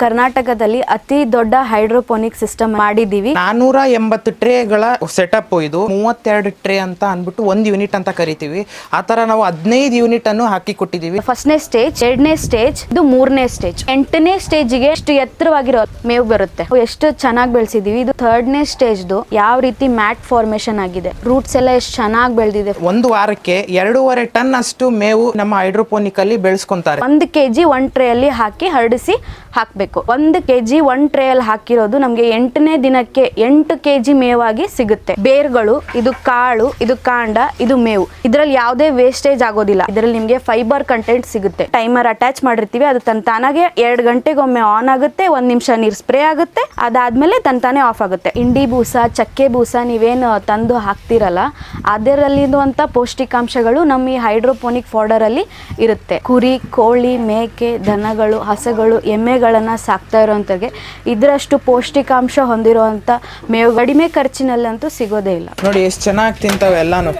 ಕರ್ನಾಟಕದಲ್ಲಿ ಅತಿ ದೊಡ್ಡ ಹೈಡ್ರೋಪೋನಿಕ್ ಸಿಸ್ಟಮ್ ಮಾಡಿದೀವಿ. 480 ಟ್ರೇಗಳ ಸೆಟಪ್ ಇದು. 32 ಟ್ರೇ ಅಂತ ಅಂದ್ಬಿಟ್ಟು 1 ಯೂನಿಟ್ ಅಂತ ಕರಿತೀವಿ. ಆ ತರ ನಾವು 15 ಯೂನಿಟ್ ಅನ್ನು ಹಾಕಿ ಕೊಟ್ಟಿದೀವಿ. ಫಸ್ಟ್ನೇ ಸ್ಟೇಜ್, 2ನೇ ಸ್ಟೇಜ್, ಇದು 3ನೇ ಸ್ಟೇಜ್. 8ನೇ ಸ್ಟೇಜ್ಗೆ ಎಷ್ಟು ಎತ್ತರವಾಗಿರೋ ಮೇವು ಬರುತ್ತೆ, ಎಷ್ಟು ಚೆನ್ನಾಗಿ ಬೆಳೆಸಿದೀವಿ. ಇದು 3ನೇ ಸ್ಟೇಜ್ದು ಯಾವ ರೀತಿ ಮ್ಯಾಟ್ ಫಾರ್ಮೇಶನ್ ಆಗಿದೆ, ರೂಟ್ಸ್ ಎಲ್ಲ ಎಷ್ಟು ಚೆನ್ನಾಗಿ ಬೆಳೆದಿದೆ. ಒಂದು ವಾರಕ್ಕೆ 2.5 ಟನ್ ಅಷ್ಟು ಮೇವು ನಮ್ಮ ಹೈಡ್ರೋಪೋನಿಕ್ ಅಲ್ಲಿ ಬೆಳೆಸ್ಕೊಂತಾರೆ. 1 kg 1 ಟ್ರೇ ಅಲ್ಲಿ ಹಾಕಿ ಹರಡಿಸಿ ಹಾಕ್ಬೇಕು. 1 kg 1 ಟ್ರೇ ಅಲ್ಲಿ ಹಾಕಿರೋದು ನಮ್ಗೆ 8ನೇ ದಿನಕ್ಕೆ 8 kg ಮೇವಾಗಿ ಸಿಗುತ್ತೆ. ಬೇರ್ಗಳು, ಇದು ಕಾಳು, ಇದು ಕಾಂಡ, ಇದು ಮೇವು. ಇದ್ರಲ್ಲಿ ಯಾವುದೇ ವೇಸ್ಟೇಜ್ ಆಗೋದಿಲ್ಲ. ಇದರಲ್ಲಿ ನಿಮ್ಗೆ ಫೈಬರ್ ಕಂಟೆಂಟ್ ಸಿಗುತ್ತೆ. ಟೈಮರ್ ಅಟ್ಯಾಚ್ ಮಾಡಿರ್ತೀವಿ, ಅದು ತಾನಾಗೆ 2 ಗಂಟೆಗೊಮ್ಮೆ ಆನ್ ಆಗುತ್ತೆ, 1 ನಿಮಿಷ ನೀರು ಸ್ಪ್ರೇ ಆಗುತ್ತೆ, ಅದಾದ್ಮೇಲೆ ತಾನೇ ಆಫ್ ಆಗುತ್ತೆ. ಇಂಡಿ ಬೂಸ, ಚಕ್ಕೆ ಬೂಸ ನೀವೇನು ತಂದು ಹಾಕ್ತಿರಲ್ಲ, ಅದರಲ್ಲಿರುವಂತ ಪೌಷ್ಟಿಕಾಂಶಗಳು ನಮ್ಮ ಈ ಹೈಡ್ರೋಪೋನಿಕ್ ಫಾರ್ಡರ್ ಅಲ್ಲಿ ಇರುತ್ತೆ. ಕುರಿ, ಕೋಳಿ, ಮೇಕೆ, ದನಗಳು, ಹಸುಗಳು, ಎಮ್ಮೆಗಳನ್ನ ಸಾಕ್ತಾ ಇರೋಂಥವ್ರಿಗೆ ಇದರಷ್ಟು ಪೌಷ್ಟಿಕಾಂಶ ಹೊಂದಿರುವಂತ ಮೇವು ಕಡಿಮೆ ಖರ್ಚಿನಲ್ಲಂತೂ ಸಿಗೋದೇ ಇಲ್ಲ. ನೋಡಿ ಎಷ್ಟು ಚೆನ್ನಾಗಿ ತಿಂತಾವೆ ಎಲ್ಲಾನು.